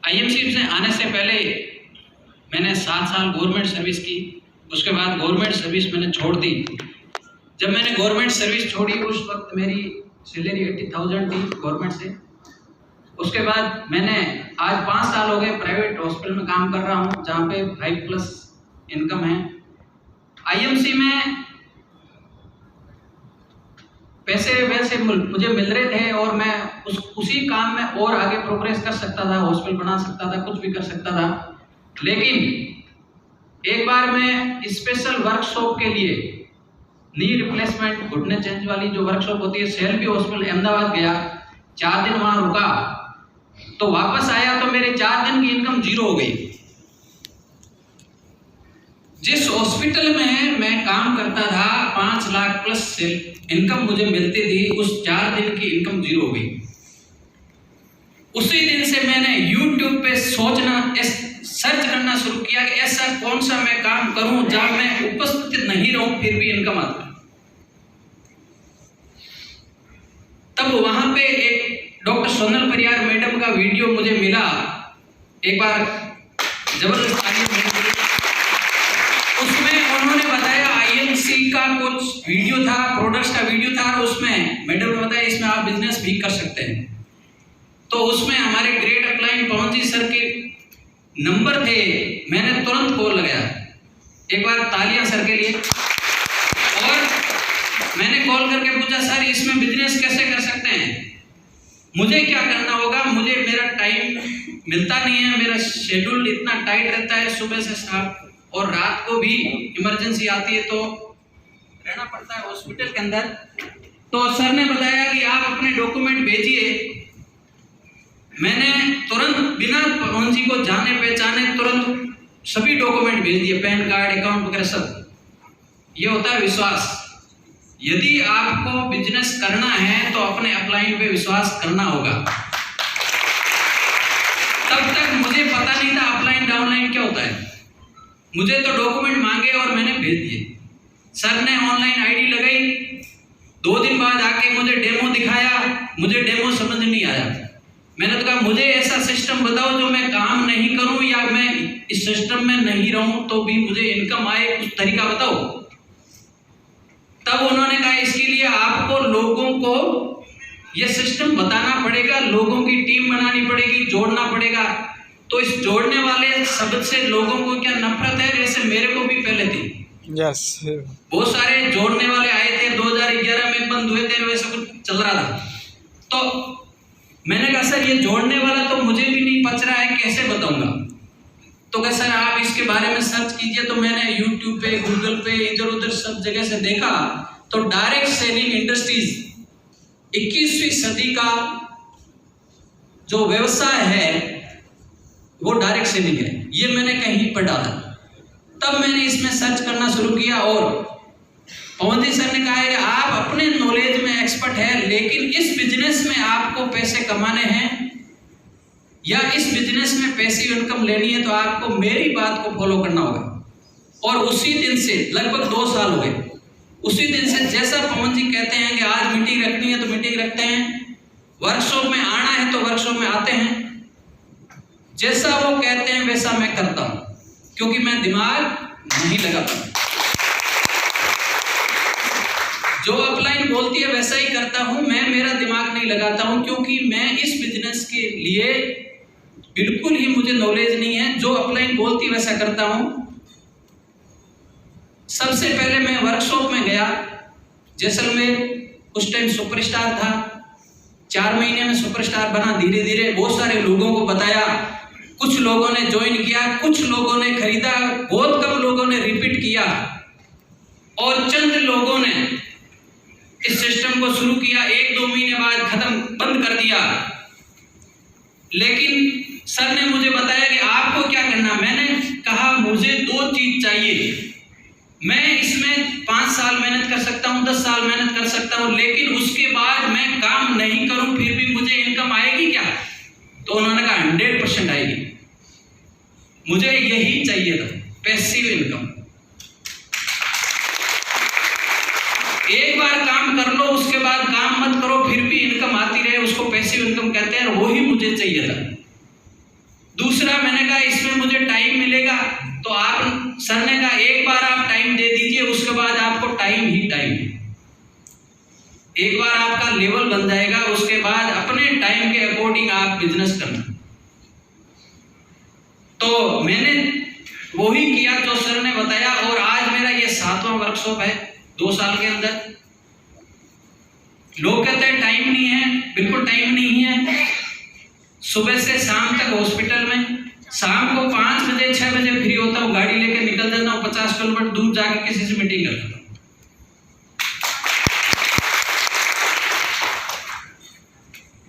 IMC से आने से पहले मैंने 7 साल गवर्नमेंट सर्विस की। उसके बाद गवर्नमेंट सर्विस मैंने छोड़ दी। जब मैंने गवर्नमेंट सर्विस छोड़ी उस वक्त मेरी सैलरी 80,000 थी गवर्नमेंट से। उसके बाद मैंने आज 5 साल हो गए प्राइवेट हॉस्पिटल में काम कर रहा हूँ, जहाँ पे 5+ इनकम है। आईएमसी में पैसे वैसे मुझे मिल रहे थे और मैं उसी काम में और आगे प्रोग्रेस कर सकता था, हॉस्पिटल बना सकता था, कुछ भी कर सकता था। लेकिन एक बार मैं स्पेशल वर्कशॉप के लिए नी रिप्लेसमेंट घुटने चेंज वाली जो वर्कशॉप होती है सेल्फी हॉस्पिटल अहमदाबाद गया। 4 दिन वहां रुका तो वापस आया तो मेरे 4 दिन की इनकम 0 हो गई। जिस हॉस्पिटल में मैं काम करता था 5 लाख प्लस इनकम मुझे मिलती थी, उस 4 दिन की इनकम 0 हो गई। उसी दिन से मैंने YouTube पे सर्च करना शुरू किया कि ऐसा कौन सा मैं काम करूं जहां मैं उपस्थित नहीं रहूं फिर भी इनकम आता है। तब वहां पे एक डॉक्टर सोनल परियार मैडम का वीडियो मुझे मिला। एक बार जबरदस्त उसमें उन्होंने बताया आईएमसी का कुछ वीडियो था, प्रोडक्ट्स का वीडियो था, और उसमें मैडम ने बताया इसमें आप बिजनेस भी कर सकते हैं। तो उसमें हमारे ग्रेट अपलाइन पवन जी सर के नंबर थे। मैंने तुरंत कॉल लगाया, एक बार तालियां सर के लिए। और मैंने कॉल करके पूछा सर इसमें बिजनेस कैसे कर सकते हैं, मुझे क्या करना होगा, मुझे मेरा टाइम मिलता नहीं है, मेरा शेड्यूल इतना टाइट रहता है सुबह से शाम, और रात को भी इमरजेंसी आती है तो रहना पड़ता है हॉस्पिटल के अंदर। तो सर ने बताया कि आप अपने डॉक्यूमेंट भेजिए। मैंने तुरंत बिना पवन जी को जाने पहचाने तुरंत सभी डॉक्यूमेंट भेज दिए, पैन कार्ड, अकाउंट वगैरह सब। ये होता है विश्वास। यदि आपको बिजनेस करना है तो अपने अपलाइन पे विश्वास करना होगा। तब तक मुझे पता नहीं था अपलाइन डाउनलाइन क्या होता है। मुझे तो डॉक्यूमेंट मांगे और मैंने भेज दिए। सर ने ऑनलाइन आईडी लगाई, 2 दिन बाद आके मुझे डेमो दिखाया। मुझे डेमो समझ नहीं आया। मैंने तो कहा मुझे ऐसा सिस्टम बताओ जो मैं काम नहीं करूं या मैं इस सिस्टम में नहीं रहूं तो भी मुझे इनकम आए, कुछ तरीका बताओ। तब उन्होंने कहा इसके लिए आपको लोगों को यह सिस्टम बताना पड़ेगा, लोगों की टीम बनानी पड़ेगी, जोड़ना पड़ेगा। तो इस जोड़ने वाले शब्द से लोगों को क्या नफरत है, जैसे मेरे को भी पहले थी। यस बहुत सारे जोड़ने वाले आए थे, 2011 में बंद हुए थे, वैसा कुछ चल रहा था। तो मैंने कहा सर ये जोड़ने वाला तो मुझे भी नहीं पच रहा है, कैसे बताऊंगा। तो कहा सर आप इसके बारे में सर्च कीजिए। तो मैंने यूट्यूब पे, गूगल पे, इधर उधर सब जगह से देखा तो डायरेक्ट सेलिंग इंडस्ट्रीज 21वीं सदी का जो व्यवसाय है वो डायरेक्ट सेलिंग है, ये मैंने कहीं पढ़ा था। तब मैंने इसमें सर्च करना शुरू किया और पवन जी सर ने कहा है कि आप अपने नॉलेज में एक्सपर्ट है, लेकिन इस बिजनेस में आपको पैसे कमाने हैं या इस बिजनेस में पैसिव इनकम लेनी है तो आपको मेरी बात को फॉलो करना होगा। और उसी दिन से लगभग 2 साल हो गए। उसी दिन से जैसा पवन जी कहते हैं कि आज मीटिंग रखनी है तो मीटिंग रखते हैं, वर्कशॉप में आना है तो वर्कशॉप में आते हैं, जैसा वो कहते हैं वैसा मैं करता हूं, क्योंकि मैं दिमाग नहीं लगाता। जो अपलाइन बोलती है वैसा ही करता हूं, मैं मेरा दिमाग नहीं लगाता हूं, क्योंकि मैं इस बिजनेस के लिए बिल्कुल ही मुझे नॉलेज नहीं है। जो अपलाइन बोलती है वैसा करता हूं। सबसे पहले मैं वर्कशॉप में गया जैसलमेर, उस टाइम सुपरस्टार था, 4 महीने में सुपरस्टार बना। धीरे धीरे बहुत सारे लोगों को बताया, कुछ लोगों ने ज्वाइन किया, कुछ लोगों ने खरीदा, बहुत कम लोगों ने रिपीट किया और चंद लोगों ने इस सिस्टम को शुरू किया। 1-2 महीने बाद खत्म, बंद कर दिया। लेकिन सर ने मुझे बताया कि आपको क्या करना। मैंने कहा मुझे 2 चीज चाहिए। मैं इसमें 5 साल मेहनत कर सकता हूं, 10 साल मेहनत कर सकता हूं, लेकिन उसके बाद मैं काम नहीं करूं फिर भी मुझे इनकम आएगी क्या। तो उन्होंने कहा 100% आएगी। मुझे यही चाहिए था, पैसिव इनकम। एक बार काम कर लो, उसके बाद काम मत करो, फिर भी इनकम आती रहे, उसको पैसिव इनकम कहते हैं, वही मुझे चाहिए था। दूसरा मैंने कहा इसमें मुझे टाइम मिलेगा, तो आप, सर ने कहा एक बार आप टाइम दे दीजिए, उसके बाद आपको टाइम ही टाइम है। एक बार आपका लेवल बन जाएगा, उसके बाद अपने टाइम के अकॉर्डिंग आप बिजनेस करना। तो मैंने वही किया जो सर ने बताया, और आज मेरा ये 7वां वर्कशॉप है 2 साल के अंदर। लोग कहते हैं टाइम नहीं है, बिल्कुल टाइम नहीं है। सुबह से शाम तक हॉस्पिटल में, शाम को 5 बजे 6 बजे फ्री होता हूँ, गाड़ी लेके निकल जाता हूँ, 50 किलोमीटर दूर जाके किसी से मीटिंग कर लेता हूँ।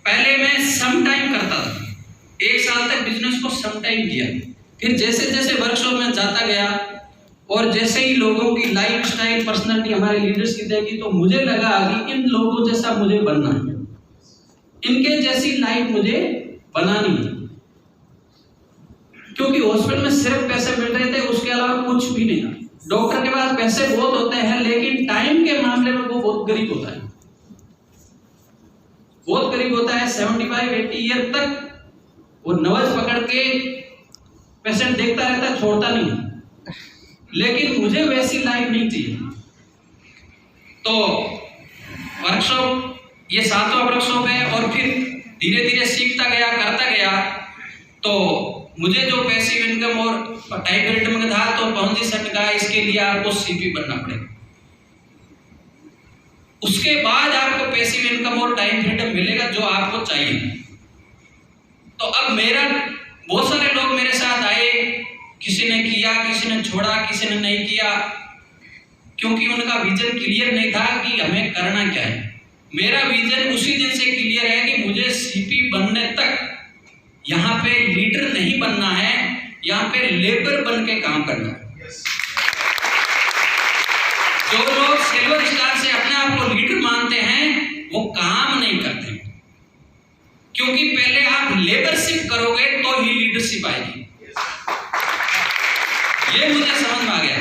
पहले मैं सम टाइम करता था, 1 साल तक बिजनेस को सम टाइम किया। फिर जैसे जैसे वर्कशॉप में जाता गया और जैसे ही लोगों की लाइफ स्टाइल, पर्सनैलिटी हमारे लीडर्स की देखी, तो मुझे लगा कि इन लोगों जैसा मुझे बनना है, इनके जैसी लाइफ मुझे बनानी है। क्योंकि हॉस्पिटल में सिर्फ पैसे मिल रहे थे, उसके अलावा कुछ भी नहीं था। डॉक्टर के पास पैसे बहुत होते हैं, लेकिन टाइम के मामले में वो बहुत गरीब होता है, बहुत गरीब होता है। 75-80 ईयर तक वो नवज पकड़ के पेशेंट देखता रहता है, छोड़ता नहीं। लेकिन मुझे वैसी लाइफ नहीं चाहिए। तो वर्कशॉप ये 7वां वर्कशॉप है, और फिर धीरे धीरे सीखता गया, करता गया। तो मुझे जो पैसिव इनकम और टाइप रिटर्न में था, तो पहुंची सर ने कहा इसके लिए आपको सीपी बनना पड़ेगा। उसके बाद आपको पैसिव इनकम और टाइम फ्रीडम मिलेगा जो आपको चाहिए। तो अब मेरा, बहुत सारे लोग मेरे साथ आए, किसी ने किया, किसी ने छोड़ा, किसी ने नहीं किया, क्योंकि उनका विजन क्लियर नहीं था कि हमें करना क्या है। मेरा विजन उसी दिन से क्लियर है कि मुझे सीपी बनने तक यहाँ पे लीडर नहीं बनना है, यहाँ पे लेबर बन के काम करना है। जो लोग सिल्वर स्टार से अपने आप को लीडर मानते हैं, वो काम नहीं करते, क्योंकि पहले आप लेबरशिप करोगे तो ही लीडरशिप आएगी। ये मुझे समझ में आ गया।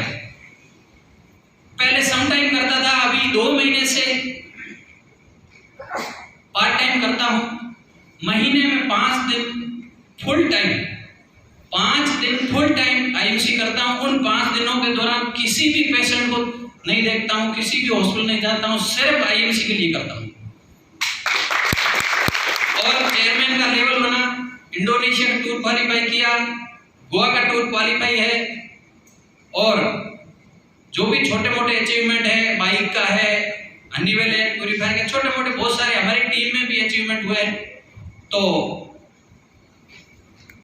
पहले सम टाइम करता था, अभी 2 महीने से पार्ट टाइम करता हूं। महीने में 5 दिन फुल टाइम, 5 दिन फुल टाइम आईएमसी करता हूं। उन 5 दिनों के दौरान किसी भी पेशेंट को नहीं देखता हूं, किसी भी हॉस्पिटल नहीं जाता हूं, सिर्फ आईएमसी के लिए करता हूं। और चेयरमैन का लेवल बना, इंडोनेशिया का टूर क्वालिफाई किया, गोवा का टूर क्वालिफाई है, और जो भी छोटे मोटे अचीवमेंट है, बाइक का है, हनीवेल है, प्यूरीफायर के छोटे मोटे बहुत सारे हमारी टीम में भी अचीवमेंट हुए। तो